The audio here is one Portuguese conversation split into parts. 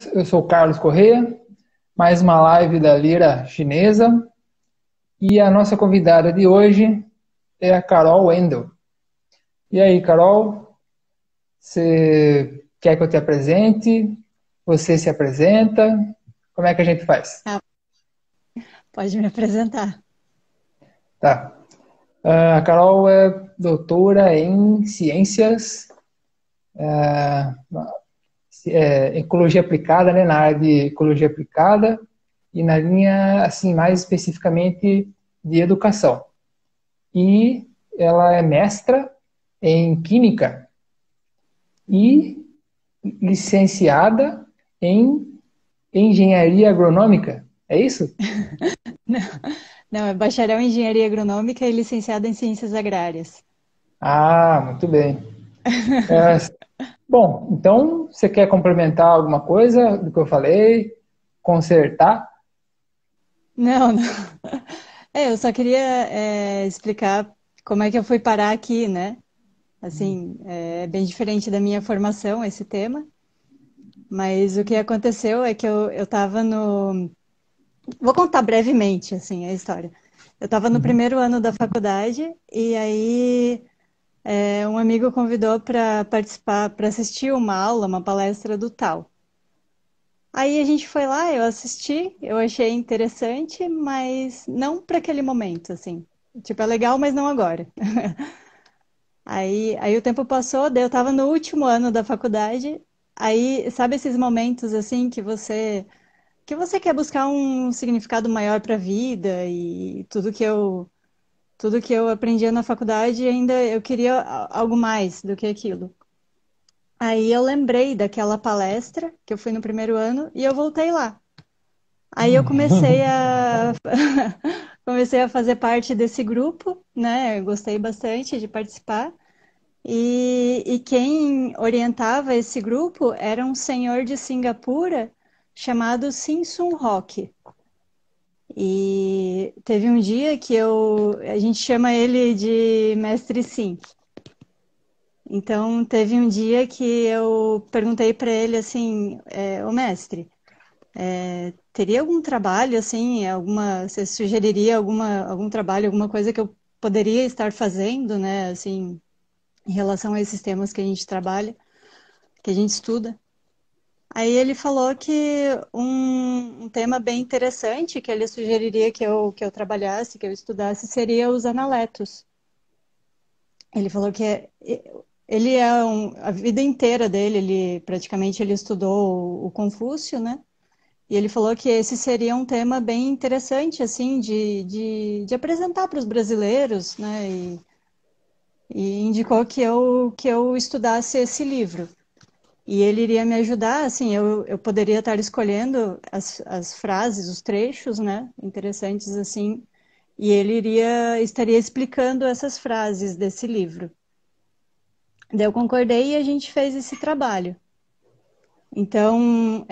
Eu sou o Carlos Correia, mais uma live da Lira Chinesa e a nossa convidada de hoje é a Carol Wendel. E aí, Carol, você quer que eu te apresente? Você se apresenta? Como é que a gente faz? Ah, pode me apresentar. Tá. A Carol é doutora em ciências, ecologia aplicada, né, na área de ecologia aplicada e na linha, assim, mais especificamente de educação. E ela é mestra em Química e licenciada em Engenharia Agronômica. É isso? Não, não, é bacharel em engenharia agronômica e licenciado em ciências agrárias. Ah, muito bem. É, bom, então você quer complementar alguma coisa do que eu falei? Consertar? Não, não. Eu só queria explicar como é que eu fui parar aqui, né? Assim, é bem diferente da minha formação esse tema, mas o que aconteceu é que eu estava no... Vou contar brevemente, assim, a história. Eu estava no Uhum. primeiro ano da faculdade e aí um amigo convidou para participar, para assistir uma aula, uma palestra do tal. Aí a gente foi lá, eu assisti, eu achei interessante, mas não para aquele momento, assim. Tipo, é legal, mas não agora. Aí o tempo passou, daí eu tava no último ano da faculdade. Aí, sabe esses momentos assim que você quer buscar um significado maior para a vida e tudo que eu aprendia na faculdade ainda eu queria algo mais do que aquilo. Aí eu lembrei daquela palestra que eu fui no primeiro ano e eu voltei lá. Aí eu comecei a comecei a fazer parte desse grupo, né? Eu gostei bastante de participar. E quem orientava esse grupo era um senhor de Singapura chamado Sim Sung Hock. E teve um dia que a gente chama ele de Mestre Sim. Então teve um dia que eu perguntei para ele assim, ô mestre, teria algum trabalho, assim, você sugeriria algum trabalho, alguma coisa que eu poderia estar fazendo, né, assim, em relação a esses temas que a gente trabalha, que a gente estuda? Aí ele falou que um tema bem interessante que ele sugeriria que eu trabalhasse, que eu estudasse, seria os analetos. Ele falou que ele a vida inteira dele, ele praticamente ele estudou o Confúcio, né? E ele falou que esse seria um tema bem interessante, assim, de apresentar para os brasileiros, né? E indicou que eu estudasse esse livro. E ele iria me ajudar, assim, eu poderia estar escolhendo as frases, os trechos, né? Interessantes, assim, e ele estaria explicando essas frases desse livro. Daí eu concordei e a gente fez esse trabalho. Então,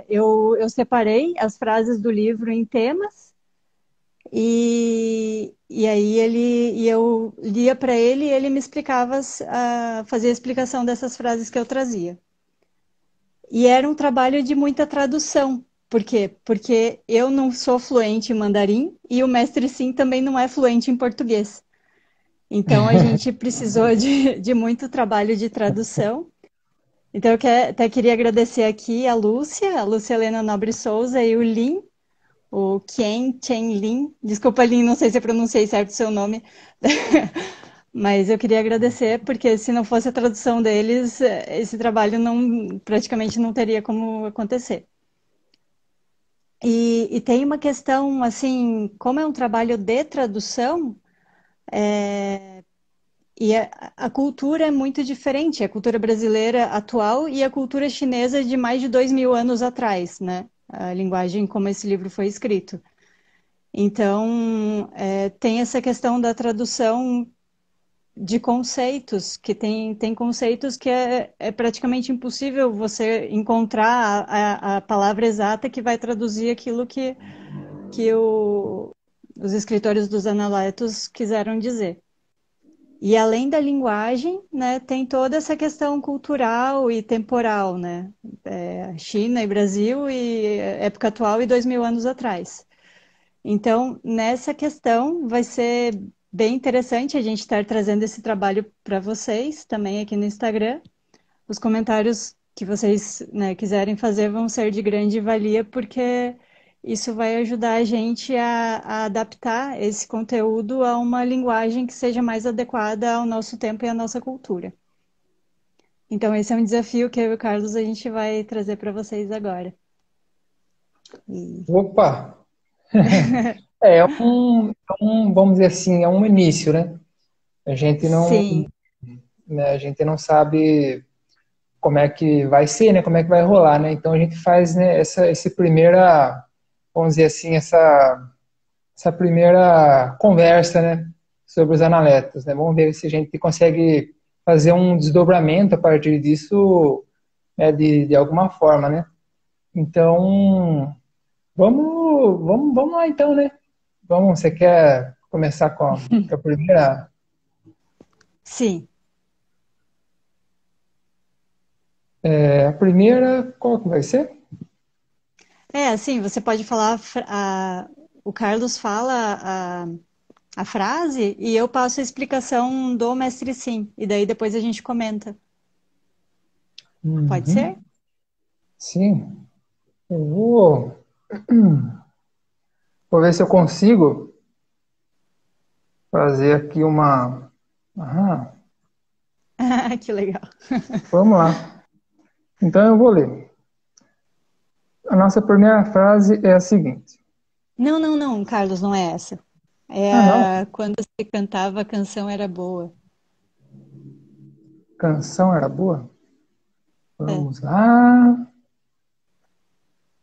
eu separei as frases do livro em temas. E aí eu lia para ele e ele me explicava, fazia a explicação dessas frases que eu trazia. E era um trabalho de muita tradução. Por quê? Porque eu não sou fluente em mandarim e o mestre Sim também não é fluente em português. Então a gente precisou de muito trabalho de tradução. Então até queria agradecer aqui a Lúcia Helena Nobre Souza e o Lin, o Qian Chen Lin. Desculpa, Lin, não sei se eu pronunciei certo o seu nome, mas eu queria agradecer, porque se não fosse a tradução deles, esse trabalho praticamente não teria como acontecer. E tem uma questão, assim, como é um trabalho de tradução, e a cultura é muito diferente, a cultura brasileira atual e a cultura chinesa de mais de 2.000 anos atrás, né? A linguagem como esse livro foi escrito. Então, tem essa questão da tradução de conceitos, que tem conceitos que é praticamente impossível você encontrar a palavra exata que vai traduzir aquilo que os escritores dos Analetos quiseram dizer. E além da linguagem, né, tem toda essa questão cultural e temporal, né? China e Brasil e época atual e 2000 anos atrás. Então, nessa questão, vai ser bem interessante a gente estar trazendo esse trabalho para vocês também aqui no Instagram. Os comentários que vocês, né, quiserem fazer vão ser de grande valia, porque isso vai ajudar a gente a adaptar esse conteúdo a uma linguagem que seja mais adequada ao nosso tempo e à nossa cultura. Então, esse é um desafio que eu e o Carlos a gente vai trazer para vocês agora. E... Opa! Vamos dizer assim, é um início, né? A gente não, Sim, né, a gente não sabe como é que vai ser, né? Como é que vai rolar, né? Então a gente faz, né, essa primeira, vamos dizer assim, essa primeira conversa, né, sobre os analetos, né? Vamos ver se a gente consegue fazer um desdobramento a partir disso, né, de alguma forma, né? Então, vamos lá então, né? Você quer começar com a primeira? sim. A primeira, qual que vai ser? Assim, você pode falar, o Carlos fala a frase e eu passo a explicação do mestre sim, e daí depois a gente comenta. Pode ser? Uhum. Sim, eu vou ver se eu consigo fazer aqui uma. Aham, Que legal. vamos lá. Então eu vou ler. A nossa primeira frase é a seguinte. Não, não, não, Carlos, não é essa. Ah, não. Quando se cantava a canção era boa. Canção era boa? É, Vamos lá.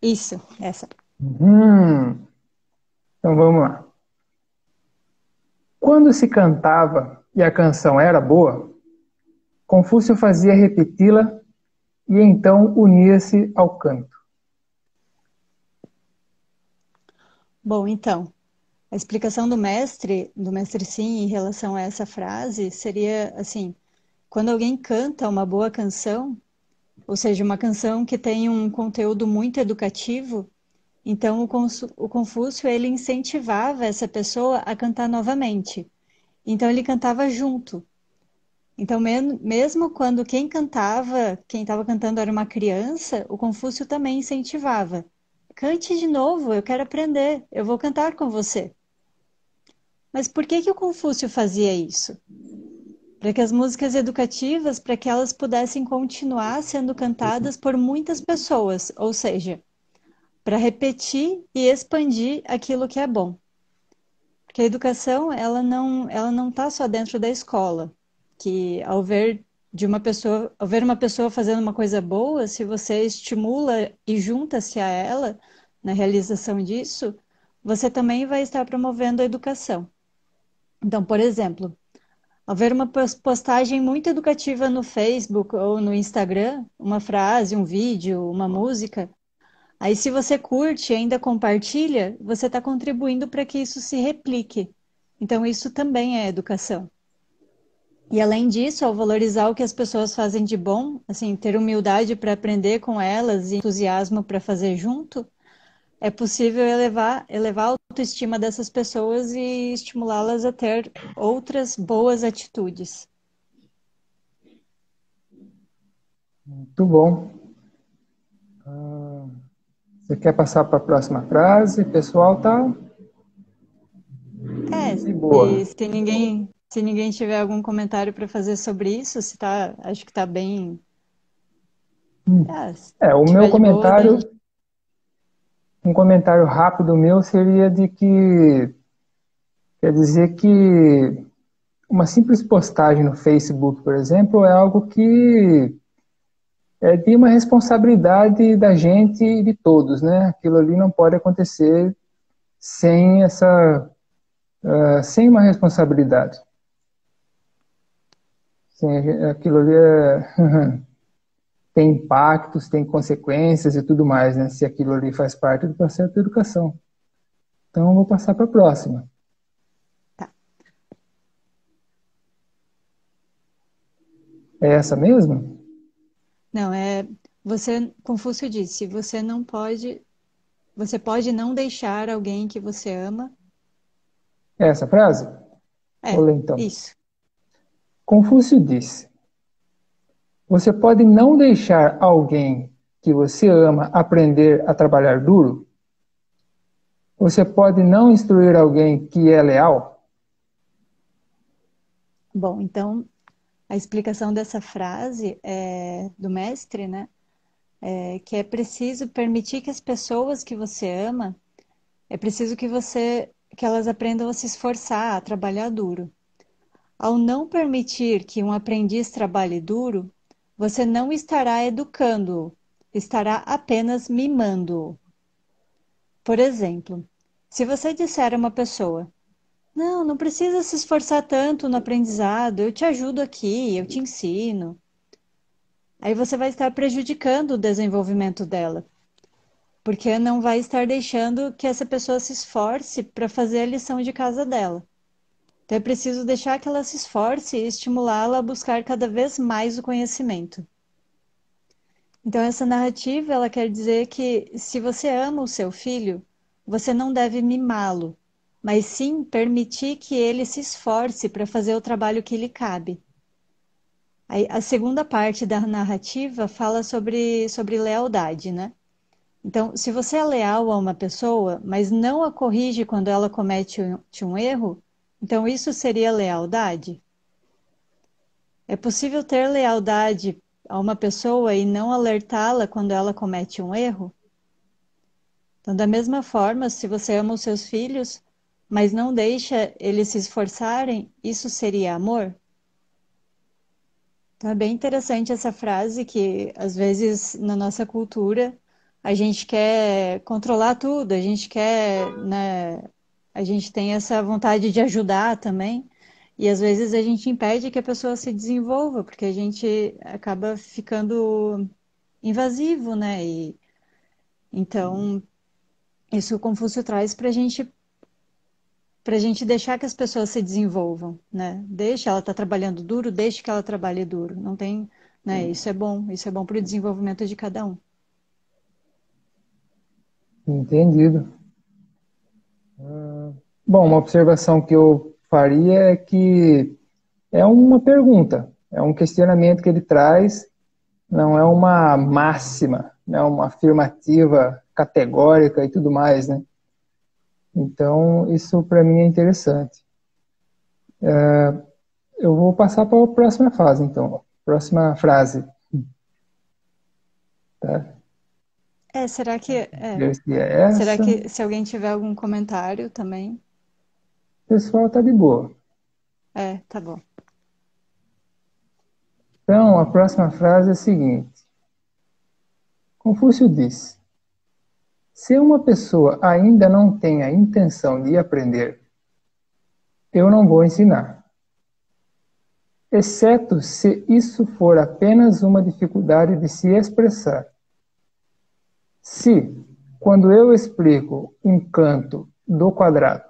isso, essa. Uhum. Então vamos lá. Quando se cantava e a canção era boa, Confúcio fazia repeti-la e então unia-se ao canto. Bom, então, a explicação do mestre sim, em relação a essa frase seria assim: quando alguém canta uma boa canção, ou seja, uma canção que tem um conteúdo muito educativo, então o Confúcio ele incentivava essa pessoa a cantar novamente. Então ele cantava junto. Então mesmo quando quem estava cantando era uma criança, o Confúcio também incentivava. Cante de novo, eu quero aprender, eu vou cantar com você. Mas por que que o Confúcio fazia isso? Para que as músicas educativas, para que elas pudessem continuar sendo cantadas por muitas pessoas, ou seja, para repetir e expandir aquilo que é bom. Porque a educação, ela não está só dentro da escola, que ao ver uma pessoa fazendo uma coisa boa, se você estimula e junta-se a ela na realização disso, você também vai estar promovendo a educação. Então, por exemplo, ao ver uma postagem muito educativa no Facebook ou no Instagram, uma frase, um vídeo, uma música, aí se você curte e ainda compartilha, você está contribuindo para que isso se replique. Então, isso também é educação. E além disso, ao valorizar o que as pessoas fazem de bom, assim, ter humildade para aprender com elas e entusiasmo para fazer junto, é possível elevar a autoestima dessas pessoas e estimulá-las a ter outras boas atitudes. Muito bom. Você quer passar para a próxima frase? Pessoal, tá É, de boa. se ninguém tiver algum comentário para fazer sobre isso, se tá, acho que tá bem, se O meu tiver de boa, daí a gente... um comentário rápido meu seria de que quer dizer que uma simples postagem no Facebook, por exemplo, é algo que é de uma responsabilidade da gente e de todos, né? Aquilo ali não pode acontecer sem sem uma responsabilidade. Aquilo ali tem impactos, tem consequências e tudo mais, né? Se aquilo ali faz parte do processo de educação. Então, eu vou passar para a próxima. Tá. É essa mesmo? Não, Confúcio disse, você pode não deixar alguém que você ama. É essa frase? Vou É, ler então. isso. Confúcio disse: você pode não deixar alguém que você ama aprender a trabalhar duro? Você pode não instruir alguém que é leal? Bom, então a explicação dessa frase do mestre, né? É que é preciso permitir que as pessoas que você ama, é preciso que elas aprendam a se esforçar, a trabalhar duro. Ao não permitir que um aprendiz trabalhe duro, você não estará educando-o, estará apenas mimando-o. Por exemplo, se você disser a uma pessoa: não, não precisa se esforçar tanto no aprendizado, eu te ajudo aqui, eu te ensino. Aí você vai estar prejudicando o desenvolvimento dela, porque não vai estar deixando que essa pessoa se esforce para fazer a lição de casa dela. Então é preciso deixar que ela se esforce e estimulá-la a buscar cada vez mais o conhecimento. Então essa narrativa, ela quer dizer que se você ama o seu filho, você não deve mimá-lo, mas sim permitir que ele se esforce para fazer o trabalho que lhe cabe. Aí, a segunda parte da narrativa fala sobre lealdade, né? Então, se você é leal a uma pessoa, mas não a corrige quando ela comete um erro, então isso seria lealdade? É possível ter lealdade a uma pessoa e não alertá-la quando ela comete um erro? Então, da mesma forma, se você ama os seus filhos, mas não deixa eles se esforçarem, isso seria amor? Então, é bem interessante essa frase que, às vezes, na nossa cultura, a gente quer controlar tudo, a gente quer, né, a gente tem essa vontade de ajudar também, e às vezes a gente impede que a pessoa se desenvolva, porque a gente acaba ficando invasivo, né? E, então, isso o Confúcio traz para a gente deixar que as pessoas se desenvolvam, né? Deixa ela estar trabalhando duro, deixe que ela trabalhe duro. Não tem, né? Isso é bom para o desenvolvimento de cada um. Entendido. Bom, uma observação que eu faria é que é uma pergunta, é um questionamento que ele traz, não é uma máxima, não é uma afirmativa categórica e tudo mais, né? Então, isso para mim é interessante. Eu vou passar para a próxima fase, então. Próxima frase, tá? Ver se é Será essa. que se alguém tiver algum comentário também? O pessoal tá de boa. Tá bom. Então, a próxima frase é a seguinte. Confúcio diz: se uma pessoa ainda não tem a intenção de aprender, eu não vou ensinar, exceto se isso for apenas uma dificuldade de se expressar. Se, quando eu explico um canto do quadrado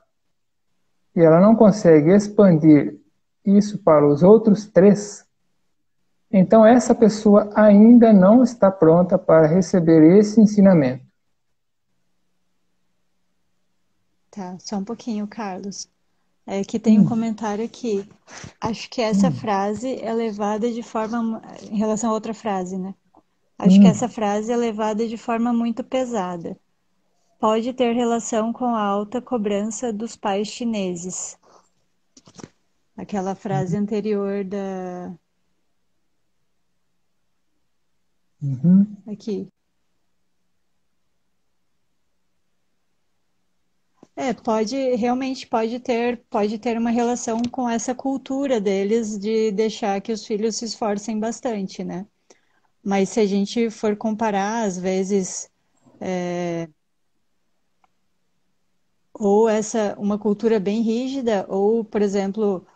e ela não consegue expandir isso para os outros três, então essa pessoa ainda não está pronta para receber esse ensinamento. Tá, só um pouquinho, Carlos. É que tem um comentário aqui. Acho que essa frase é levada de forma, em relação a outra frase, né? Acho que essa frase é levada de forma muito pesada. Pode ter relação com a alta cobrança dos pais chineses. Aquela frase anterior Uhum. aqui. Realmente pode ter uma relação com essa cultura deles de deixar que os filhos se esforcem bastante, né? Mas se a gente for comparar, às vezes, ou uma cultura bem rígida, ou, por exemplo,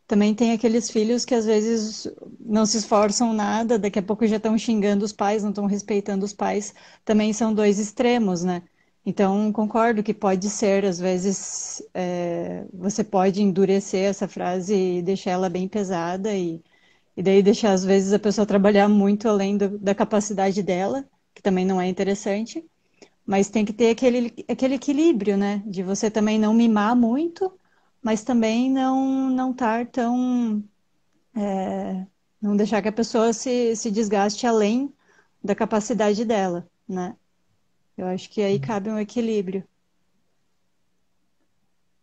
também tem aqueles filhos que às vezes não se esforçam nada, daqui a pouco já estão xingando os pais, não estão respeitando os pais. Também são dois extremos, né? Então, concordo que pode ser, às vezes, você pode endurecer essa frase e deixar ela bem pesada e daí deixar, às vezes, a pessoa trabalhar muito além da capacidade dela, que também não é interessante, mas tem que ter aquele equilíbrio, né? De você também não mimar muito, mas também não estar tão. Não deixar que a pessoa se desgaste além da capacidade dela, né? Eu acho que aí cabe um equilíbrio.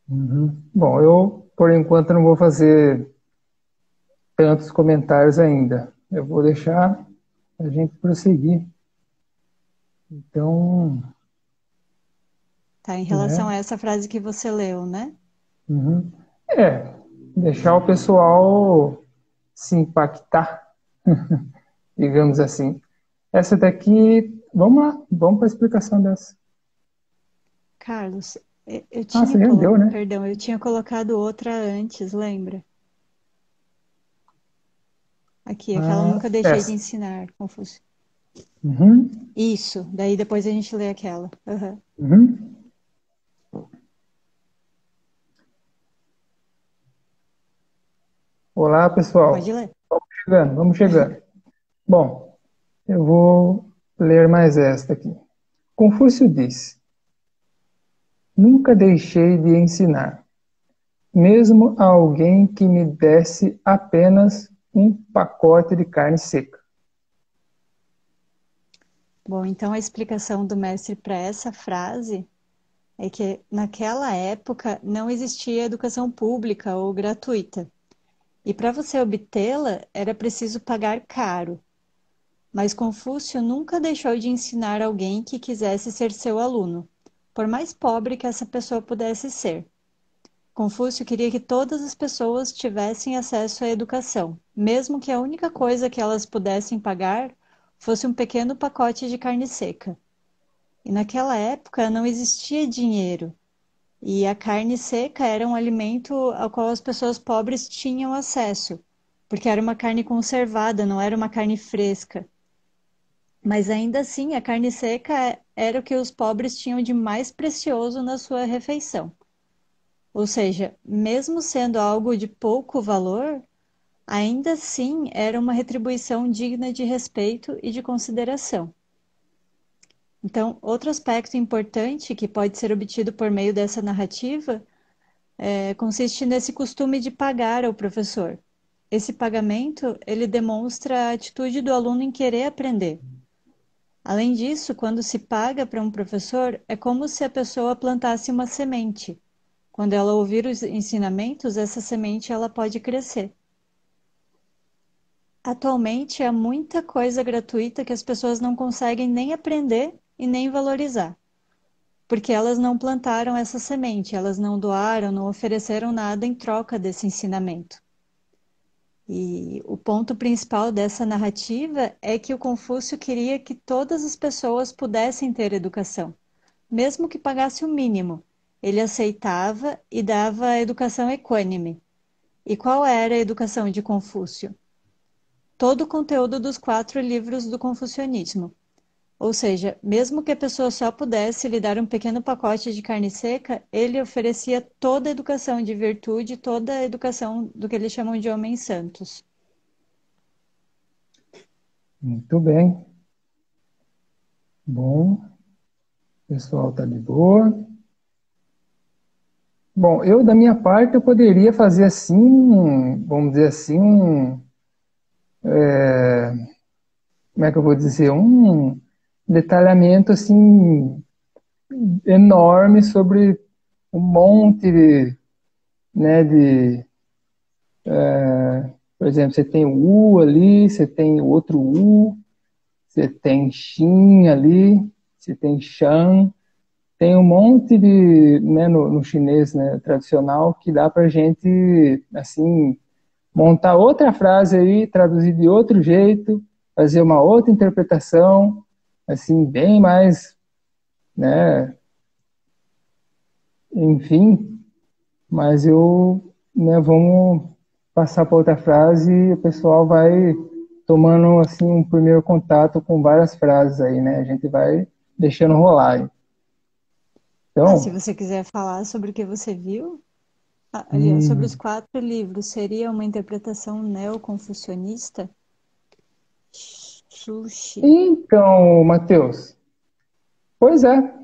Uhum. Bom, eu, por enquanto, não vou fazer tantos comentários ainda. Eu vou deixar a gente prosseguir. Então, Tá? Em relação né? a essa frase que você leu, né? Uhum. É, deixar o pessoal se impactar, digamos assim. Essa daqui, vamos lá, vamos para a explicação dessa. Carlos, eu Ah, tinha você já deu, né? perdão, eu tinha colocado outra antes, lembra? Aqui, aquela Ah, nunca deixei de essa. ensinar, Confúcio. Uhum, Isso, daí depois a gente lê aquela. Aham. uhum. Olá, Pode pessoal. ler. Vamos chegando, vamos chegando. Bom, eu vou ler mais esta aqui. Confúcio disse: Nunca deixei de ensinar, mesmo a alguém que me desse apenas um pacote de carne seca. Bom, então a explicação do mestre para essa frase é que naquela época não existia educação pública ou gratuita. E para você obtê-la, era preciso pagar caro. Mas Confúcio nunca deixou de ensinar alguém que quisesse ser seu aluno, por mais pobre que essa pessoa pudesse ser. Confúcio queria que todas as pessoas tivessem acesso à educação, mesmo que a única coisa que elas pudessem pagar fosse um pequeno pacote de carne seca. E naquela época não existia dinheiro, e a carne seca era um alimento ao qual as pessoas pobres tinham acesso, porque era uma carne conservada, não era uma carne fresca. Mas ainda assim, a carne seca era o que os pobres tinham de mais precioso na sua refeição. Ou seja, mesmo sendo algo de pouco valor, ainda assim era uma retribuição digna de respeito e de consideração. Então, outro aspecto importante que pode ser obtido por meio dessa narrativa consiste nesse costume de pagar ao professor. Esse pagamento, ele demonstra a atitude do aluno em querer aprender. Além disso, quando se paga para um professor, é como se a pessoa plantasse uma semente. Quando ela ouvir os ensinamentos, essa semente ela pode crescer. Atualmente, há muita coisa gratuita que as pessoas não conseguem nem aprender e nem valorizar, porque elas não plantaram essa semente, elas não doaram, não ofereceram nada em troca desse ensinamento. E o ponto principal dessa narrativa é que o Confúcio queria que todas as pessoas pudessem ter educação, mesmo que pagasse o mínimo. Ele aceitava e dava a educação equânime. E qual era a educação de Confúcio? Todo o conteúdo dos 4 livros do confucionismo. Ou seja, mesmo que a pessoa só pudesse lhe dar um pequeno pacote de carne seca, ele oferecia toda a educação de virtude, toda a educação do que eles chamam de homens santos. Muito bem. Bom, o pessoal está de boa. Bom, eu, da minha parte, eu poderia fazer assim, vamos dizer assim, como é que eu vou dizer, um detalhamento assim enorme sobre um monte de, né, por exemplo, você tem o U ali, você tem o outro U, você tem Xin ali, você tem Shan, tem um monte de, né, no chinês, né, tradicional, que dá para gente, assim, montar outra frase aí, traduzir de outro jeito, fazer uma outra interpretação, assim, bem mais, né, enfim, mas eu, né, vamos passar para outra frase e o pessoal vai tomando, assim, um primeiro contato com várias frases aí, né, a gente vai deixando rolar aí. Ah, se Então, você quiser falar sobre o que você viu, Aliás, sobre os Hum, 4 livros, seria uma interpretação neoconfucionista? Sushi. então, Matheus, pois é,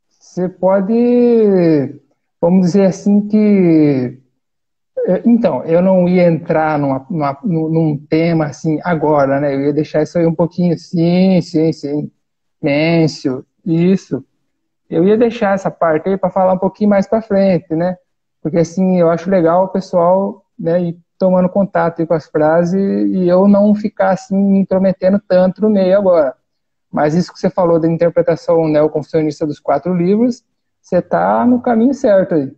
você pode, vamos dizer assim que, então, eu não ia entrar num tema assim agora, né? Eu ia deixar isso aí um pouquinho, sim, Nêncio, isso. Eu ia deixar essa parte aí para falar um pouquinho mais para frente, né? Porque assim, eu acho legal o pessoal, né, ir tomando contato aí com as frases e eu não ficar assim me intrometendo tanto no meio agora. Mas isso que você falou da interpretação neoconfucionista dos 4 livros, você está no caminho certo aí.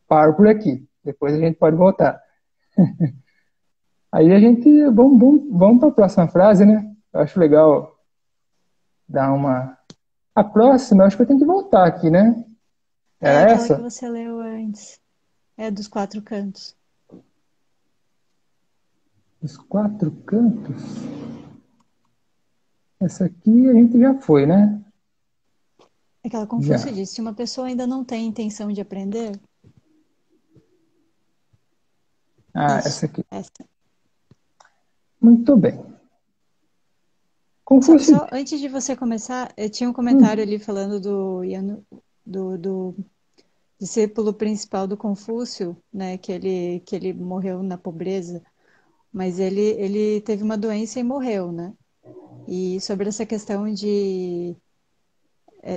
Paro por aqui. Depois a gente pode voltar. Aí a gente, vamos para a próxima frase, né? Eu acho legal dar uma. A próxima, eu acho que eu tenho que voltar aqui, né? É Era aquela que essa? você leu antes. É dos 4 cantos. Os 4 cantos. Essa aqui a gente já foi, né? Aquela Confúcio Já. disse, se uma pessoa ainda não tem intenção de aprender, Ah, isso, essa aqui. essa. Muito bem. Só, Confúcio. só antes de você começar, eu tinha um comentário Hum, ali falando do discípulo principal do Confúcio, né, que ele morreu na pobreza, mas ele teve uma doença e morreu, né? E sobre essa questão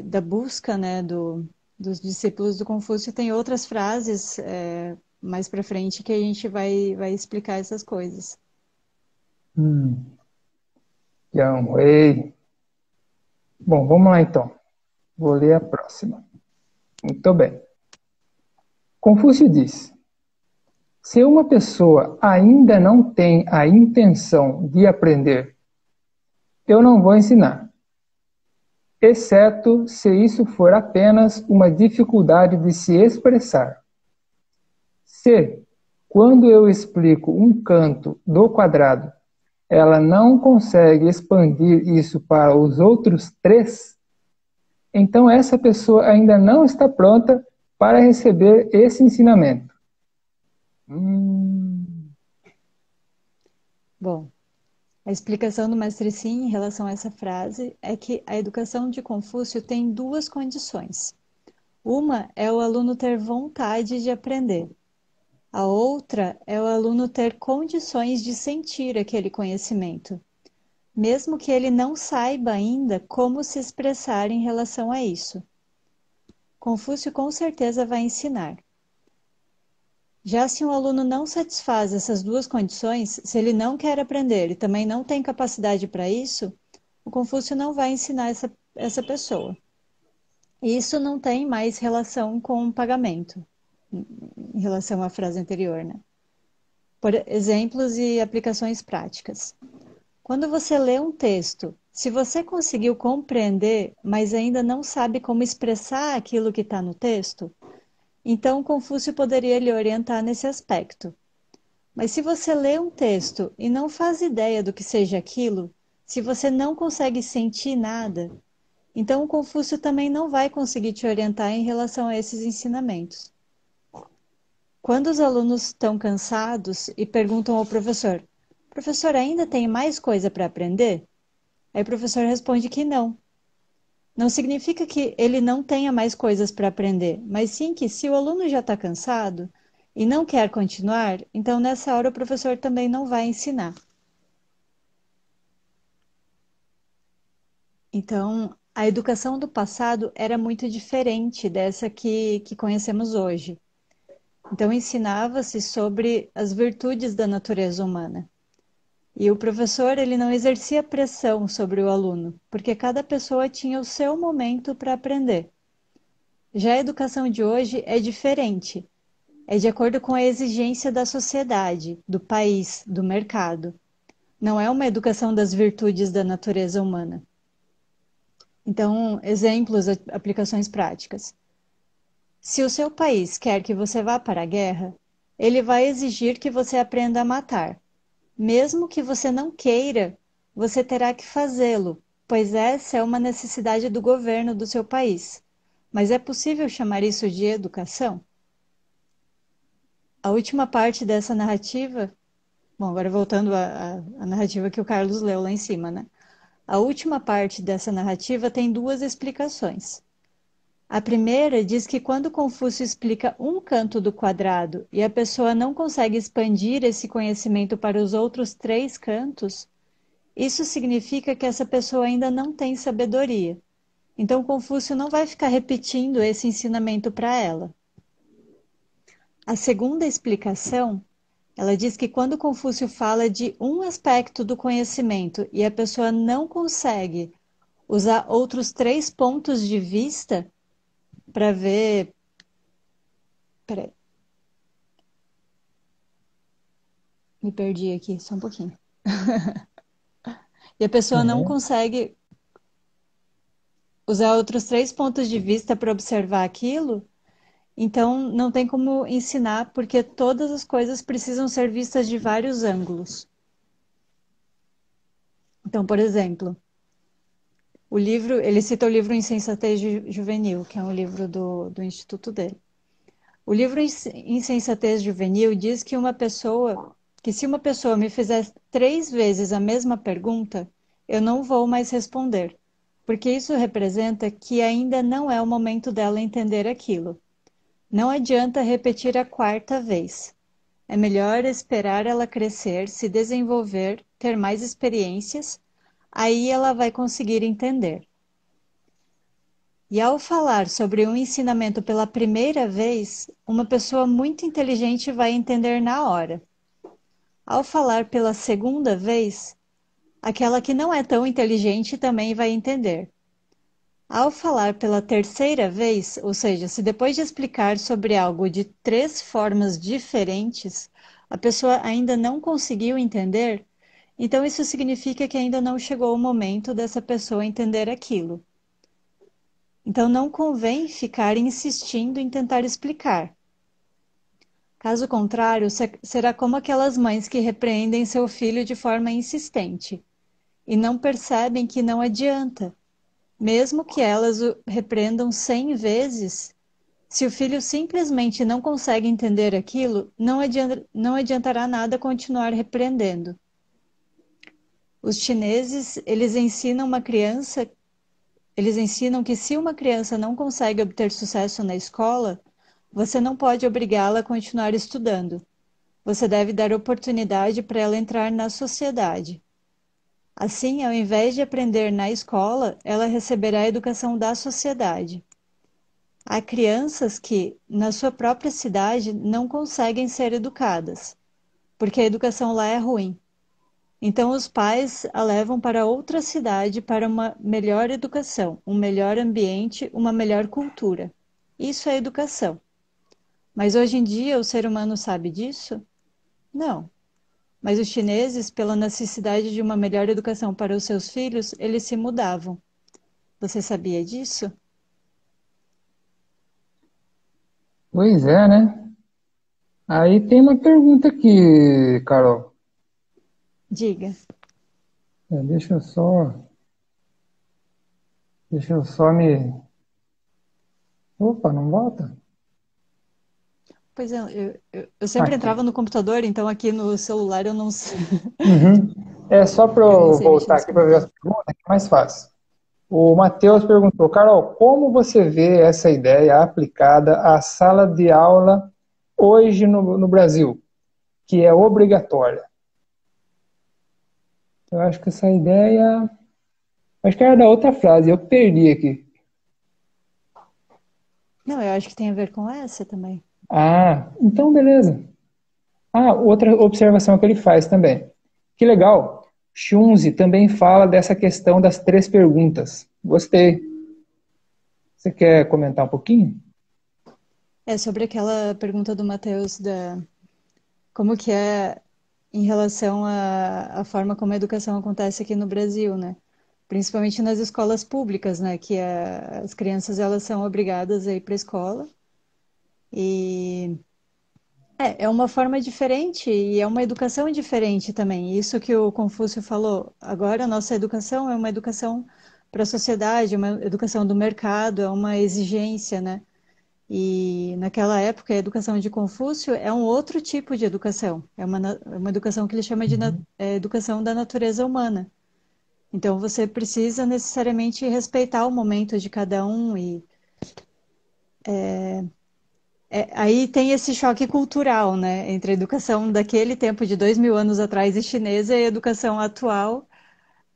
da busca, né, dos discípulos do Confúcio, tem outras frases mais para frente que a gente vai explicar essas coisas. hum. Yang Wei. Bom, vamos lá então. Vou ler a próxima. Muito bem. Confúcio diz: se uma pessoa ainda não tem a intenção de aprender, eu não vou ensinar, exceto se isso for apenas uma dificuldade de se expressar. Se, quando eu explico um canto do quadrado, ela não consegue expandir isso para os outros 3, então essa pessoa ainda não está pronta para receber esse ensinamento. Hum, Bom, a explicação do mestre Sim em relação a essa frase é que a educação de Confúcio tem 2 condições. Uma é o aluno ter vontade de aprender. A outra é o aluno ter condições de sentir aquele conhecimento, mesmo que ele não saiba ainda como se expressar em relação a isso. Confúcio com certeza vai ensinar. Já se um aluno não satisfaz essas 2 condições, se ele não quer aprender e também não tem capacidade para isso, o Confúcio não vai ensinar essa pessoa. Isso não tem mais relação com o pagamento, em relação à frase anterior, né? Por exemplos e aplicações práticas. Quando você lê um texto, se você conseguiu compreender, mas ainda não sabe como expressar aquilo que está no texto, então Confúcio poderia lhe orientar nesse aspecto. Mas se você lê um texto e não faz ideia do que seja aquilo, se você não consegue sentir nada, então o Confúcio também não vai conseguir te orientar em relação a esses ensinamentos. Quando os alunos estão cansados e perguntam ao professor: professor, ainda tem mais coisa para aprender? Aí o professor responde que não. Não significa que ele não tenha mais coisas para aprender, mas sim que se o aluno já está cansado e não quer continuar, então nessa hora o professor também não vai ensinar. Então, a educação do passado era muito diferente dessa que conhecemos hoje. Então, ensinava-se sobre as virtudes da natureza humana. E o professor, ele não exercia pressão sobre o aluno, porque cada pessoa tinha o seu momento para aprender. Já a educação de hoje é diferente. É de acordo com a exigência da sociedade, do país, do mercado. Não é uma educação das virtudes da natureza humana. Então, exemplos, aplicações práticas. Se o seu país quer que você vá para a guerra, ele vai exigir que você aprenda a matar. Mesmo que você não queira, você terá que fazê-lo, pois essa é uma necessidade do governo do seu país. Mas é possível chamar isso de educação? a última parte dessa narrativa, bom, agora voltando à narrativa que o Carlos leu lá em cima, né? A última parte dessa narrativa tem duas explicações. A primeira diz que quando Confúcio explica um canto do quadrado e a pessoa não consegue expandir esse conhecimento para os outros três cantos, isso significa que essa pessoa ainda não tem sabedoria. Então, Confúcio não vai ficar repetindo esse ensinamento para ela. A segunda explicação, ela diz que quando Confúcio fala de um aspecto do conhecimento e a pessoa não consegue usar outros três pontos de vista para ver. Peraí, me perdi aqui, só um pouquinho. E a pessoa não Uhum. consegue usar outros três pontos de vista para observar aquilo, então não tem como ensinar, porque todas as coisas precisam ser vistas de vários ângulos. Então, por exemplo, o livro, ele cita o livro Insensatez Juvenil, que é um livro do instituto dele. O livro Insensatez Juvenil diz que se uma pessoa me fizer 3 vezes a mesma pergunta, eu não vou mais responder, porque isso representa que ainda não é o momento dela entender aquilo. Não adianta repetir a quarta vez. É melhor esperar ela crescer, se desenvolver, ter mais experiências, aí ela vai conseguir entender. E ao falar sobre um ensinamento pela primeira vez, uma pessoa muito inteligente vai entender na hora. Ao falar pela segunda vez, aquela que não é tão inteligente também vai entender. Ao falar pela terceira vez, ou seja, se depois de explicar sobre algo de 3 formas diferentes, a pessoa ainda não conseguiu entender, então isso significa que ainda não chegou o momento dessa pessoa entender aquilo. Então não convém ficar insistindo em tentar explicar. Caso contrário, será como aquelas mães que repreendem seu filho de forma insistente e não percebem que não adianta. Mesmo que elas o repreendam 100 vezes, se o filho simplesmente não consegue entender aquilo, não adiantará nada continuar repreendendo. Os chineses, eles ensinam que se uma criança não consegue obter sucesso na escola, você não pode obrigá-la a continuar estudando. Você deve dar oportunidade para ela entrar na sociedade. Assim, ao invés de aprender na escola, ela receberá a educação da sociedade. Há crianças que, na sua própria cidade, não conseguem ser educadas, porque a educação lá é ruim. Então, os pais a levam para outra cidade para uma melhor educação, um melhor ambiente, uma melhor cultura. Isso é educação. Mas hoje em dia o ser humano sabe disso? Não. Mas os chineses, pela necessidade de uma melhor educação para os seus filhos, eles se mudavam. Você sabia disso? Pois é, né? Aí tem uma pergunta aqui, Carol. Diga. É, deixa eu só me. Opa, não volta? Pois é, eu sempre Aqui. entrava no computador, então aqui no celular eu não sei, Uhum. É só para eu não eu sei mexer voltar nos aqui para ver as computadores. perguntas, que é mais fácil. O Matheus perguntou, Carol, como você vê essa ideia aplicada à sala de aula hoje no Brasil, que é obrigatória? Eu acho que essa ideia. Acho que era da outra frase, eu perdi aqui. Não, eu acho que tem a ver com essa também. Ah, então beleza. Ah, outra observação que ele faz também. Que legal. Chunzi também fala dessa questão das 3 perguntas. Gostei. Você quer comentar um pouquinho? É sobre aquela pergunta do Matheus da como que é em relação à forma como a educação acontece aqui no Brasil, né? Principalmente nas escolas públicas, né? Que as crianças elas são obrigadas a ir para a escola e é uma forma diferente e é uma educação diferente também. Isso que o Confúcio falou. Agora a nossa educação é uma educação para a sociedade, uma educação do mercado, é uma exigência, né? E naquela época, a educação de Confúcio é um outro tipo de educação. É uma educação que ele chama de educação da natureza humana. Então, você precisa necessariamente respeitar o momento de cada um. E aí tem esse choque cultural, né? Entre a educação daquele tempo de 2000 anos atrás e chinesa e a educação atual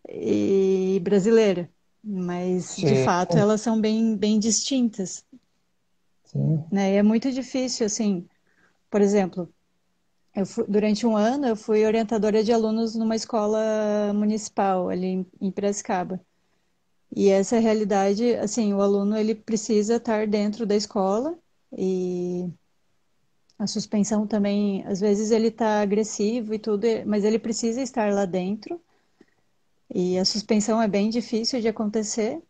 e brasileira. Mas, de Sim, fato, elas são bem distintas, sim. né? E é muito difícil, assim, por exemplo, durante um ano eu fui orientadora de alunos numa escola municipal ali em Piracicaba. E essa é a realidade, assim, o aluno ele precisa estar dentro da escola e a suspensão também, às vezes ele está agressivo e tudo, mas ele precisa estar lá dentro. E a suspensão é bem difícil de acontecer.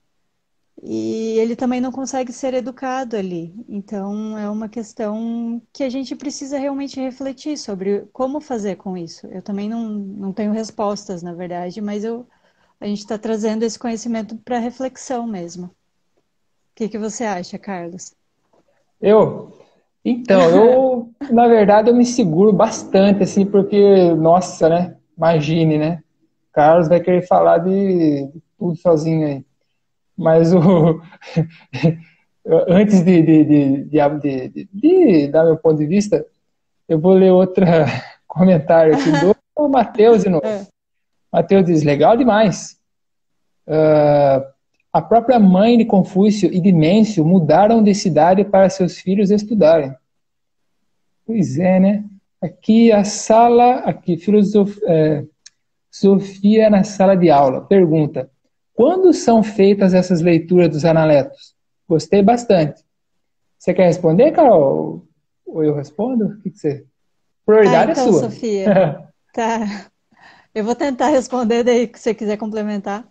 E ele também não consegue ser educado ali. Então, é uma questão que a gente precisa realmente refletir sobre como fazer com isso. Eu também não tenho respostas, na verdade, mas a gente está trazendo esse conhecimento para reflexão mesmo. O que você acha, Carlos? Eu, então, na verdade, eu me seguro bastante, assim, porque, nossa, né? Imagine, né? Carlos vai querer falar de tudo sozinho aí. Mas antes de dar meu ponto de vista, eu vou ler outro comentário aqui do Matheus de novo. É. Matheus diz, legal demais. A própria mãe de Confúcio e de Mêncio mudaram de cidade para seus filhos estudarem. Pois é, né? Aqui, Sofia na sala de aula. Pergunta: quando são feitas essas leituras dos analetos? Gostei bastante. Você quer responder, Carol? Ou eu respondo? O que você... Ah, Prioridade é então, sua. Sofia, tá. Eu vou tentar responder daí que você quiser complementar.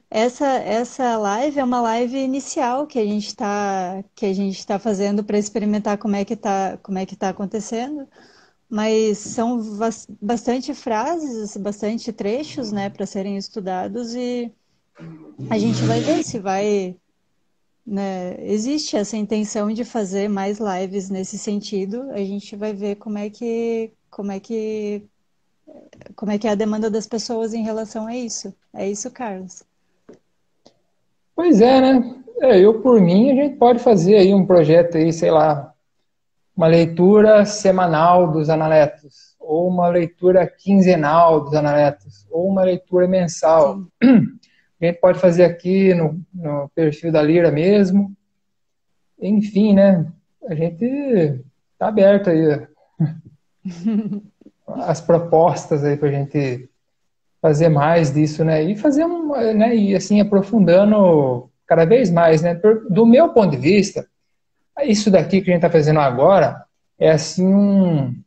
Essa live é uma live inicial que a gente tá fazendo para experimentar como é que tá acontecendo, mas são bastante frases, bastante trechos, né, para serem estudados e a gente vai ver se vai, né, existe essa intenção de fazer mais lives nesse sentido. A gente vai ver como é que é a demanda das pessoas em relação a isso. É isso, Carlos. Pois é, né? Eu, por mim, a gente pode fazer aí um projeto aí, sei lá, uma leitura semanal dos analetos, ou uma leitura quinzenal dos analetos, ou uma leitura mensal. Sim. A gente pode fazer aqui no perfil da Lira mesmo. Enfim, né? A gente está aberto aí as propostas aí para a gente fazer mais disso, né? E fazer né? E assim aprofundando cada vez mais, né? Do meu ponto de vista, isso daqui que a gente está fazendo agora é assim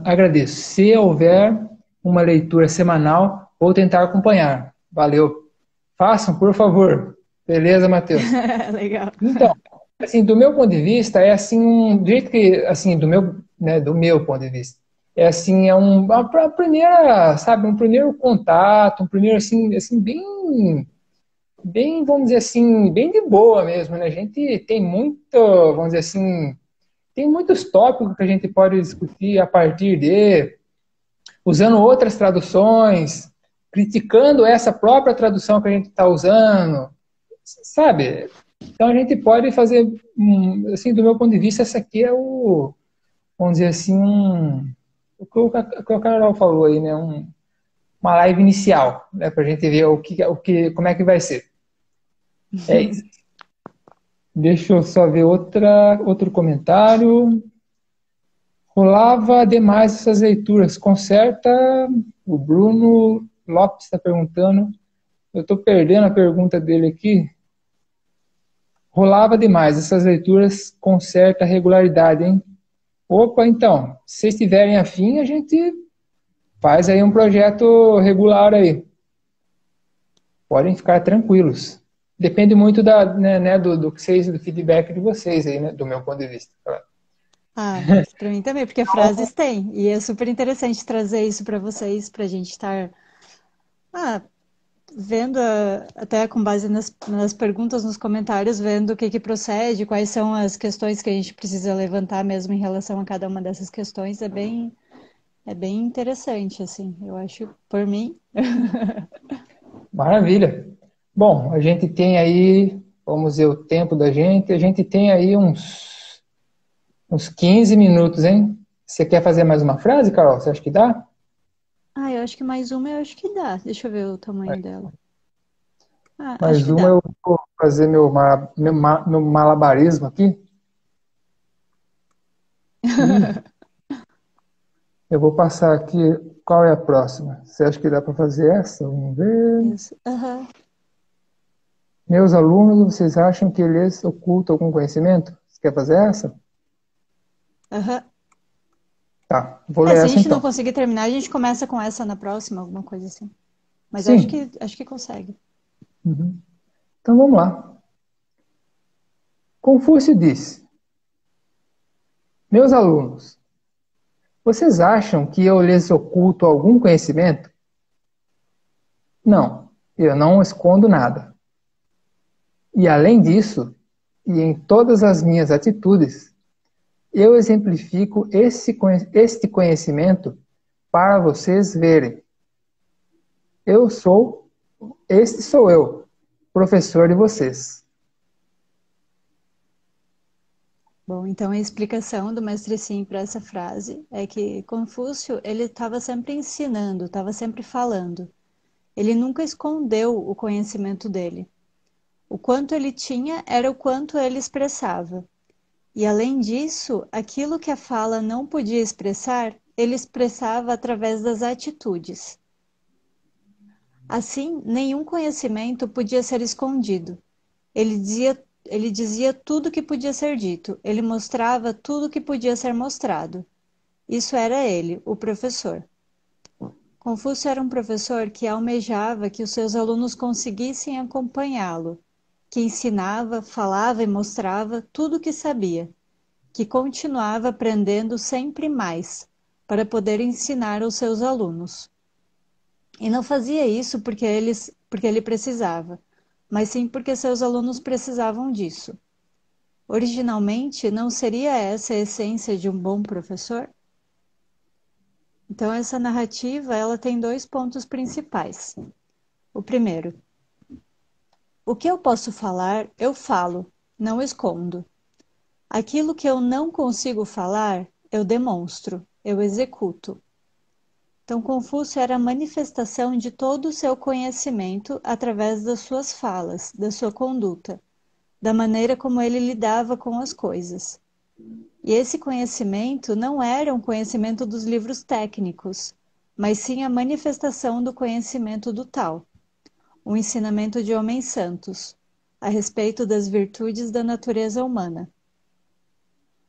agradeço. Se houver uma leitura semanal, vou tentar acompanhar. Valeu. Façam, por favor. Beleza, Matheus? Legal. Então, assim, do meu ponto de vista, é assim, do jeito que, assim, do meu ponto de vista, é assim, a primeira, sabe, um primeiro contato, um primeiro, assim, bem, vamos dizer assim, bem de boa mesmo, né? A gente tem muito, vamos dizer assim, tem muitos tópicos que a gente pode discutir a partir usando outras traduções, criticando essa própria tradução que a gente está usando, sabe? Então a gente pode fazer, assim, do meu ponto de vista, essa aqui é vamos dizer assim, o que o Carol falou aí, né? Uma live inicial, né? Para a gente ver como é que vai ser. É isso. Deixa eu só ver outro comentário. Rolava demais essas leituras. Conserta, o Bruno Lopes está perguntando. Eu estou perdendo a pergunta dele aqui. Rolava demais essas leituras com certa regularidade, hein? Opa, então, se vocês tiverem afim, a gente faz aí um projeto regular aí. Podem ficar tranquilos. Depende muito do que vocês, do feedback de vocês aí, né? Do meu ponto de vista. Ah, para mim também, porque frases tem. E é super interessante trazer isso para vocês, para a gente estar vendo, até com base nas perguntas, nos comentários, vendo o que procede, quais são as questões que a gente precisa levantar mesmo em relação a cada uma dessas questões, é bem interessante, assim, eu acho, por mim. Maravilha. Bom, a gente tem aí, vamos ver o tempo da gente, a gente tem aí uns 15 minutos, hein? Você quer fazer mais uma frase, Carol? Você acha que dá? Ah, eu acho que mais uma, eu acho que dá. Deixa eu ver o tamanho dela. Ah, acho Mais que uma dá. eu vou fazer meu malabarismo aqui. E eu vou passar aqui. Qual é a próxima? Você acha que dá para fazer essa? Vamos ver. Isso. Aham. Meus alunos, vocês acham que eles ocultam algum conhecimento? Você quer fazer essa? Aham. Tá, vou É, ler se a essa gente não então. conseguir terminar, a gente começa com essa na próxima, alguma coisa assim. Mas Sim. acho que consegue. Uhum. Então vamos lá. Confúcio disse: Meus alunos, vocês acham que eu lhes oculto algum conhecimento? Não, eu não escondo nada. E além disso, e em todas as minhas atitudes, eu exemplifico este conhecimento para vocês verem. Eu sou, este sou eu, professor de vocês. Bom, então a explicação do mestre Sim para essa frase é que Confúcio, ele estava sempre ensinando, estava sempre falando. Ele nunca escondeu o conhecimento dele. O quanto ele tinha era o quanto ele expressava. E além disso, aquilo que a fala não podia expressar, ele expressava através das atitudes. Assim, nenhum conhecimento podia ser escondido. Ele dizia tudo que podia ser dito, ele mostrava tudo que podia ser mostrado. Isso era ele, o professor. Confúcio era um professor que almejava que os seus alunos conseguissem acompanhá-lo, que ensinava, falava e mostrava tudo o que sabia, que continuava aprendendo sempre mais, para poder ensinar aos seus alunos. E não fazia isso porque ele precisava, mas sim porque seus alunos precisavam disso. Originalmente, não seria essa a essência de um bom professor? Então, essa narrativa, ela tem dois pontos principais. O primeiro, o que eu posso falar, eu falo, não escondo. Aquilo que eu não consigo falar, eu demonstro, eu executo. Então, Confúcio era a manifestação de todo o seu conhecimento através das suas falas, da sua conduta, da maneira como ele lidava com as coisas. E esse conhecimento não era um conhecimento dos livros técnicos, mas sim a manifestação do conhecimento do tal, o ensinamento de homens santos, a respeito das virtudes da natureza humana.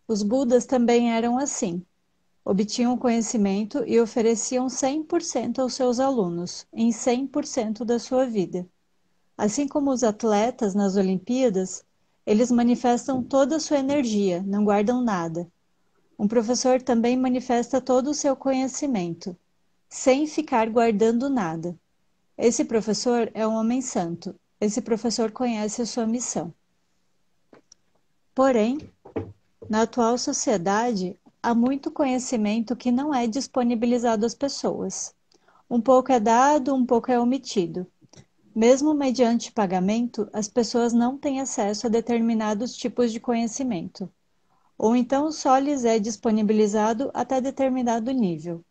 Os Budas também eram assim. Obtinham conhecimento e ofereciam 100% aos seus alunos, em 100% da sua vida. Assim como os atletas nas Olimpíadas, eles manifestam toda a sua energia, não guardam nada. Um professor também manifesta todo o seu conhecimento, sem ficar guardando nada. Esse professor é um homem santo. Esse professor conhece a sua missão. Porém, na atual sociedade, há muito conhecimento que não é disponibilizado às pessoas. Um pouco é dado, um pouco é omitido. Mesmo mediante pagamento, as pessoas não têm acesso a determinados tipos de conhecimento, ou então só lhes é disponibilizado até determinado nível.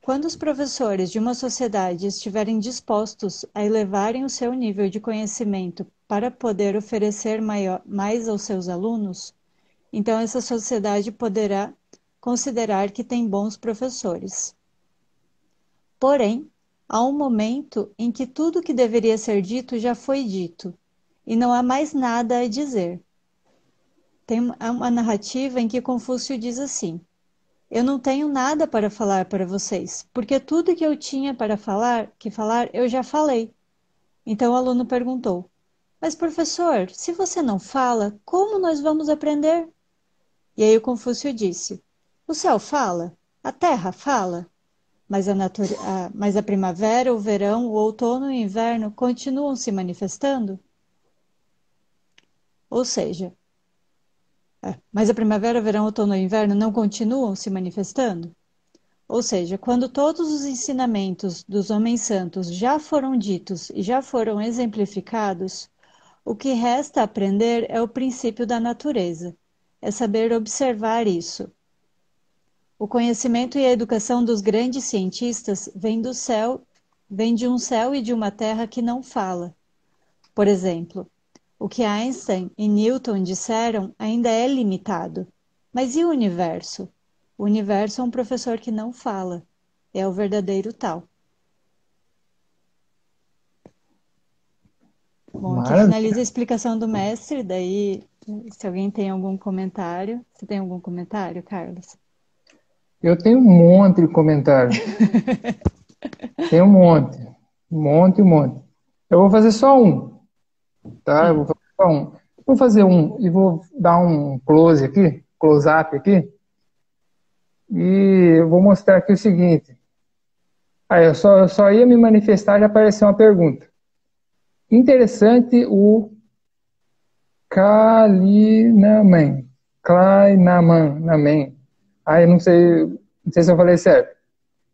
Quando os professores de uma sociedade estiverem dispostos a elevarem o seu nível de conhecimento para poder oferecer mais aos seus alunos, então essa sociedade poderá considerar que tem bons professores. Porém, há um momento em que tudo o que deveria ser dito já foi dito, e não há mais nada a dizer. Tem uma narrativa em que Confúcio diz assim: eu não tenho nada para falar para vocês, porque tudo que eu tinha para falar, eu já falei. Então o aluno perguntou: mas professor, se você não fala, como nós vamos aprender? E aí o Confúcio disse: o céu fala? A terra fala? mas a primavera, o verão, o outono e o inverno continuam se manifestando? Ou seja, mas a primavera, o verão, o outono e o inverno não continuam se manifestando? Ou seja, quando todos os ensinamentos dos homens santos já foram ditos e já foram exemplificados, o que resta aprender é o princípio da natureza, é saber observar isso. O conhecimento e a educação dos grandes cientistas vem do céu, vem de um céu e de uma terra que não fala. Por exemplo, o que Einstein e Newton disseram ainda é limitado. Mas e o universo? O universo é um professor que não fala. É o verdadeiro tal. Bom, aqui Maravilha. finaliza a explicação do mestre, daí, se alguém tem algum comentário. Você tem algum comentário, Carlos? Eu tenho um monte de comentário. Tem um monte. Um monte, um monte. Eu vou fazer só um, tá? Eu vou fazer só um. Vou fazer um e vou dar um close aqui, close-up aqui, e eu vou mostrar aqui o seguinte. Aí eu só ia me manifestar, já apareceu uma pergunta. Interessante o Kalinaman. Kleinaman. Aí não sei se eu falei certo.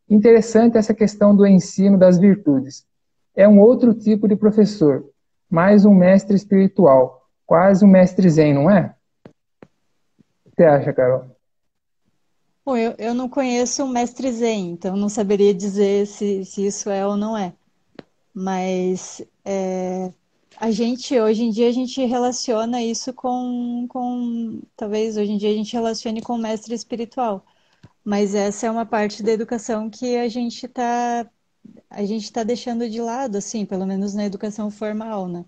Interessante essa questão do ensino das virtudes. É um outro tipo de professor, mais um mestre espiritual, quase um mestre zen, não é? O que você acha, Carol? Bom, eu não conheço o mestre Zen, então não saberia dizer se isso é ou não é. Mas a gente, hoje em dia, a gente relaciona isso talvez hoje em dia a gente relacione com o mestre espiritual. Mas essa é uma parte da educação que a gente tá deixando de lado, assim, pelo menos na educação formal, né?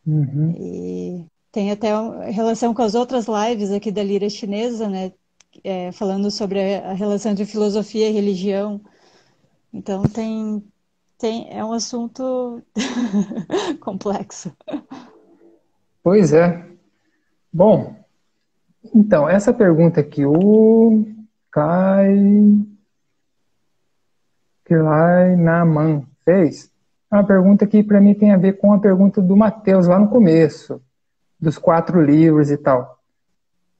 Uhum. E tem até relação com as outras lives aqui da Lira Chinesa, né? Falando sobre a relação entre filosofia e religião. Então é um assunto complexo. Pois é. Bom, então, essa pergunta aqui, o Kleinaman fez, é uma pergunta que para mim tem a ver com a pergunta do Mateus lá no começo, dos 4 livros e tal.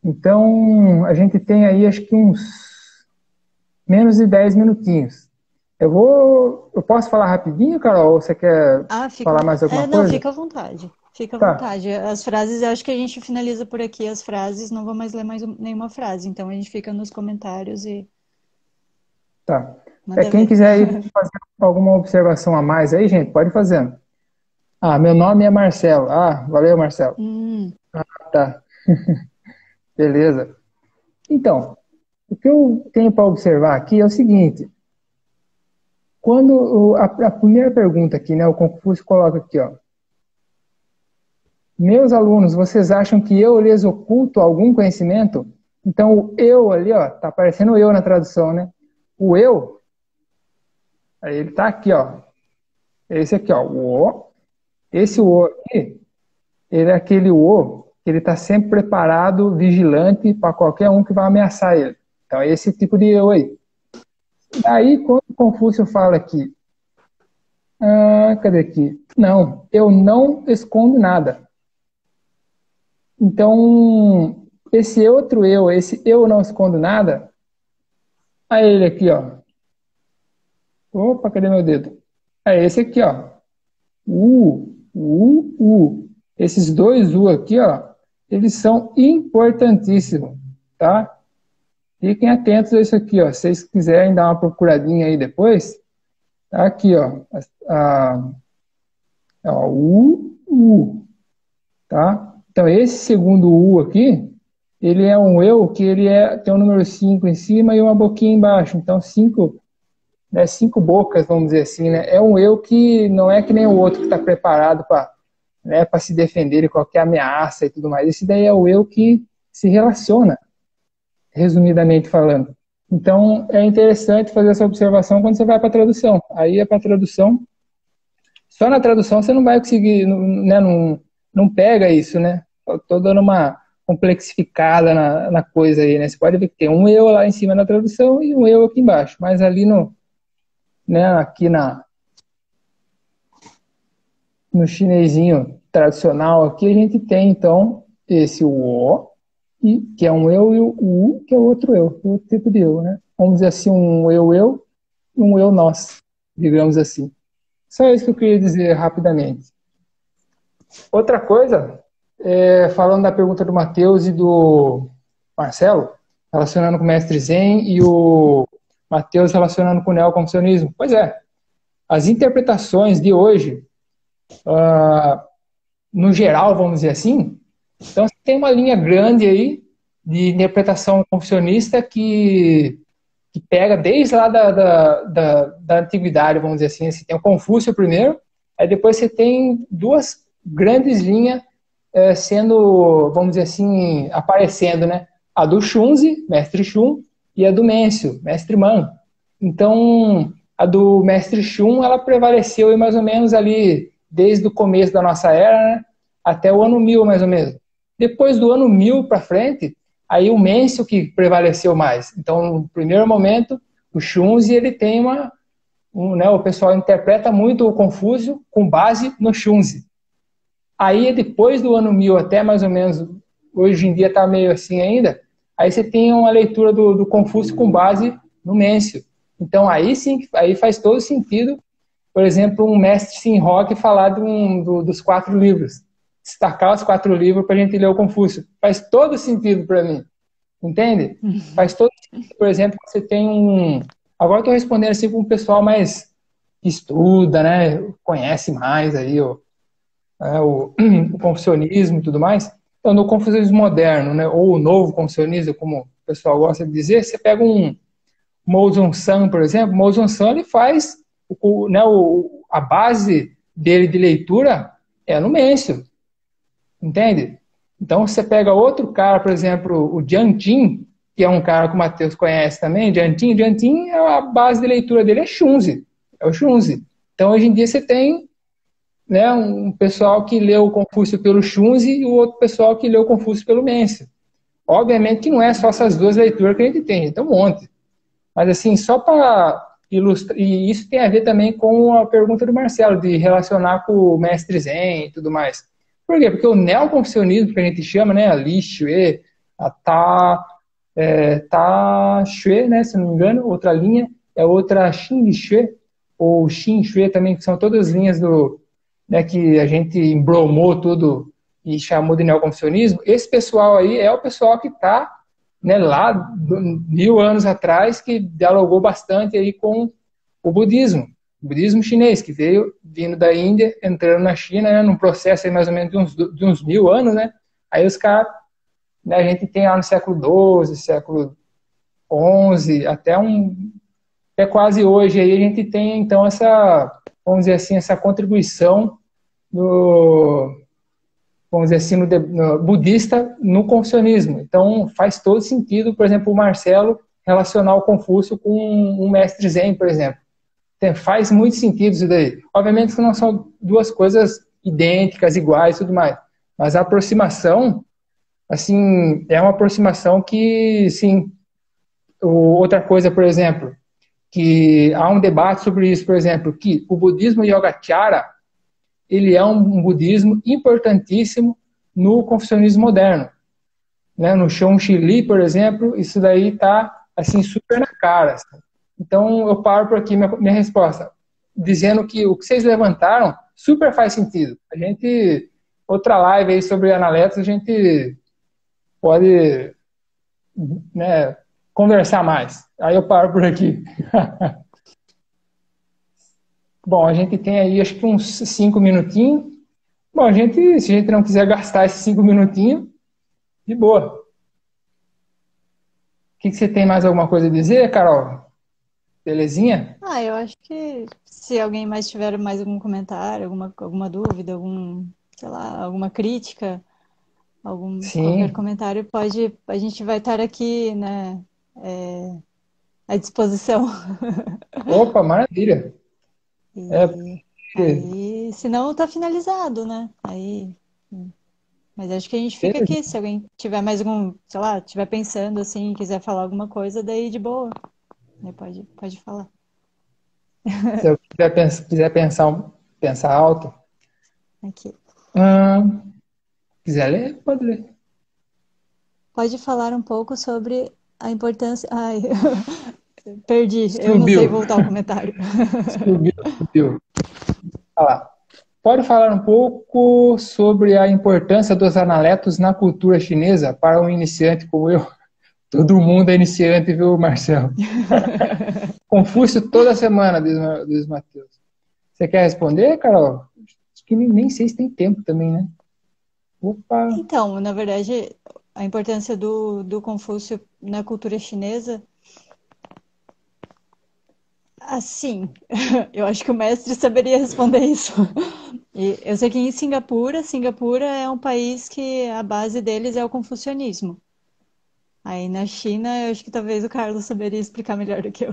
Então, a gente tem aí acho que uns menos de 10 minutinhos. Eu posso falar rapidinho, Carol, ou você quer Ah, fica. falar mais alguma Não, coisa? fica à vontade. Fica à Tá, vontade. As frases, eu acho que a gente finaliza por aqui as frases, não vou mais ler mais nenhuma frase. Então a gente fica nos comentários e tá. manda Quem ver. quiser ir fazer alguma observação a mais aí, gente, pode ir fazendo. Ah, meu nome é Marcelo. Ah, valeu, Marcelo. Hum, Tá, beleza. Então, o que eu tenho para observar aqui é o seguinte: quando a primeira pergunta aqui, né, o Confúcio coloca aqui, ó. Meus alunos, vocês acham que eu lhes oculto algum conhecimento? Então, o eu ali, ó, tá aparecendo eu na tradução, né? O eu, aí ele tá aqui, ó. Esse aqui, ó, o O. Esse o aqui, ele é aquele o que ele tá sempre preparado, vigilante para qualquer um que vai ameaçar ele. Então, é esse tipo de eu aí. Daí, quando Confúcio fala aqui, cadê aqui? Não, eu não escondo nada. Então, esse outro eu, esse eu não escondo nada, aí ele aqui, ó. Opa, cadê meu dedo? É esse aqui, ó. U. Esses dois U aqui, ó, eles são importantíssimos, tá? Fiquem atentos a isso aqui, ó. Se vocês quiserem dar uma procuradinha aí depois, tá aqui, ó. U, tá? Então, esse segundo U aqui, ele é um eu que tem um número 5 em cima e uma boquinha embaixo. Então, 5, né, 5 bocas, vamos dizer assim, né? É um eu que não é que nem o outro que está preparado para, né, para se defender de qualquer ameaça e tudo mais. Esse daí é o eu que se relaciona, resumidamente falando. Então, é interessante fazer essa observação quando você vai para a tradução. Aí é para a tradução. Só na tradução você não vai conseguir, né, não pega isso, né? Estou dando uma complexificada na coisa aí, né? Você pode ver que tem um eu lá em cima na tradução e um eu aqui embaixo, mas ali né, aqui no chinesinho tradicional aqui, a gente tem, então, esse o, e, que é um eu, e o u, que é outro eu, outro tipo de eu, né? Vamos dizer assim, um eu e um eu nós, digamos assim. Só isso que eu queria dizer rapidamente. Outra coisa, falando da pergunta do Matheus e do Marcelo, relacionando com o mestre Zen e o Matheus relacionando com o neoconfucionismo. Pois é, as interpretações de hoje, no geral, vamos dizer assim, então tem uma linha grande aí de interpretação confucionista que pega desde lá da antiguidade, vamos dizer assim. Você tem o Confúcio primeiro, aí depois você tem duas grandes linhas sendo, vamos dizer assim, aparecendo, né? A do Xunzi, mestre Xun, e a do Mêncio, mestre Man. Então, a do mestre Xun, ela prevaleceu aí mais ou menos ali desde o começo da nossa era, né? Até o ano 1000, mais ou menos. Depois do ano 1000 para frente, aí o Mêncio que prevaleceu mais. Então, no primeiro momento, o Xunzi, ele tem né, o pessoal interpreta muito o Confúcio com base no Xunzi. Aí, depois do ano 1000 até mais ou menos, hoje em dia está meio assim ainda, aí você tem uma leitura do Confúcio com base no Mêncio. Então, aí sim, aí faz todo sentido, por exemplo, um mestre Sinrock falar dos 4 livros. Destacar os 4 livros para a gente ler o Confúcio. Faz todo sentido para mim. Entende? Faz todo sentido, por exemplo, você tem um... Agora eu estou respondendo assim para um pessoal mais que estuda, né? Conhece mais aí o confucionismo e tudo mais. Então, no confucionismo moderno, né? Ou o novo confucionismo, como o pessoal gosta de dizer, você pega um Mouzon San, por exemplo. Mouzon San, ele faz né, a base dele de leitura é no Mêncio. Entende? Então, você pega outro cara, por exemplo, o Jian Tin, que é um cara que o Matheus conhece também, Jian Tin, a base de leitura dele é Xunzi, é o Xunzi. Então, hoje em dia, você tem, né, um pessoal que leu o Confúcio pelo Xunzi e o outro pessoal que leu o Confúcio pelo Mêncio. Obviamente que não é só essas duas leituras que a gente tem um monte. Mas, assim, só para ilustrar, e isso tem a ver também com a pergunta do Marcelo, de relacionar com o mestre Zen e tudo mais. Por quê? Porque o neoconfucionismo, que a gente chama, né, a Li Xue, a Ta Xue, né, se não me engano, outra linha, é outra Xin Xue, ou Xin Xue também, que são todas as linhas né, que a gente embromou tudo e chamou de neoconfucionismo. Esse pessoal aí é o pessoal que está, né, lá 1000 anos atrás, que dialogou bastante aí com o budismo chinês, que veio vindo da Índia, entrando na China, né, num processo aí mais ou menos de uns 1000 anos, né? Aí os caras, né, a gente tem lá no século XII, século XI, até quase hoje, aí a gente tem, então, vamos dizer assim, essa contribuição do, vamos dizer assim, no budista no confucionismo. Então, faz todo sentido, por exemplo, o Marcelo relacionar o Confúcio com um mestre Zen, por exemplo. Faz muito sentido isso daí. Obviamente que não são duas coisas idênticas, iguais e tudo mais. Mas a aproximação, assim, é uma aproximação que, sim. Outra coisa, por exemplo, que há um debate sobre isso, por exemplo, que o budismo Yogacara, ele é um budismo importantíssimo no confucionismo moderno. Né? No Shon Shili, por exemplo, isso daí está assim, super na cara. Assim. Então, eu paro por aqui minha resposta, dizendo que o que vocês levantaram super faz sentido. A gente, outra live aí sobre analetos, a gente pode, né, conversar mais. Aí eu paro por aqui. Bom, a gente tem aí acho que uns 5 minutinhos. Bom, se a gente não quiser gastar esses 5 minutinhos, de boa. O que você tem mais alguma coisa a dizer, Carol? Belezinha? Eu acho que se alguém mais tiver mais algum comentário, alguma dúvida, sei lá, alguma crítica, qualquer Sim. comentário, a gente vai estar aqui, né, à disposição. Opa, maravilha. É, E porque- aí, senão tá finalizado, né? Mas acho que a gente fica aqui, se alguém tiver mais algum, sei lá, tiver pensando assim, quiser falar alguma coisa, daí de boa, né? Pode falar. Se eu quiser pensar alto, Aqui. ah, quiser ler, pode ler. Pode falar um pouco sobre a importância. Ai, perdi, eu não sei Subiu, voltar ao comentário. subiu. Olha lá. Pode falar um pouco sobre a importância dos analetos na cultura chinesa para um iniciante como eu? Todo mundo é iniciante, viu, Marcelo? Confúcio toda semana, diz Matheus. Você quer responder, Carol? Acho que nem sei se tem tempo também, né? Opa! Então, na verdade, a importância do Confúcio na cultura chinesa, assim, eu acho que o mestre saberia responder isso. E eu sei que em Singapura é um país que a base deles é o confucionismo. Aí na China, eu acho que talvez o Carlos saberia explicar melhor do que eu.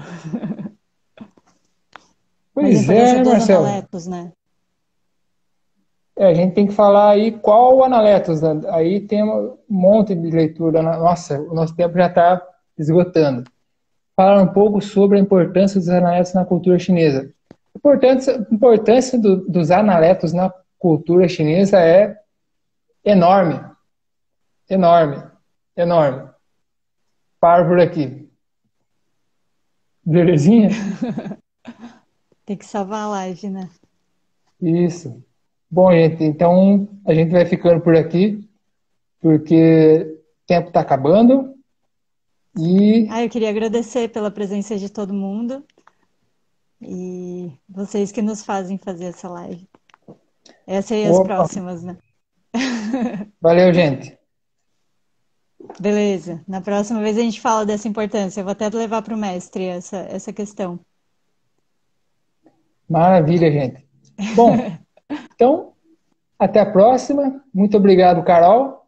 Mas a Pois importância é, dos Marcelo. analetos, né? A gente tem que falar aí qual analetos, né? Aí tem um monte de leitura. Nossa, o nosso tempo já está esgotando. Falar um pouco sobre a importância dos analetos na cultura chinesa. A importância dos analetos na cultura chinesa é enorme, enorme, enorme. Paro por aqui. Belezinha? Tem que salvar a live, né? Isso. Bom, gente, então a gente vai ficando por aqui, porque o tempo está acabando e Ah, eu queria agradecer pela presença de todo mundo e vocês que nos fazem fazer essa live. Essa e as opa, próximas, né? valeu, gente. Beleza. Na próxima vez a gente fala dessa importância. Eu vou até levar para o mestre essa questão. Maravilha, gente. Bom, então até a próxima. Muito obrigado, Carol.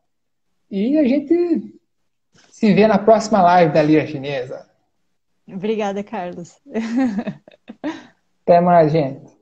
E a gente se vê na próxima live da Lira Chinesa. Obrigada, Carlos. Até mais, gente.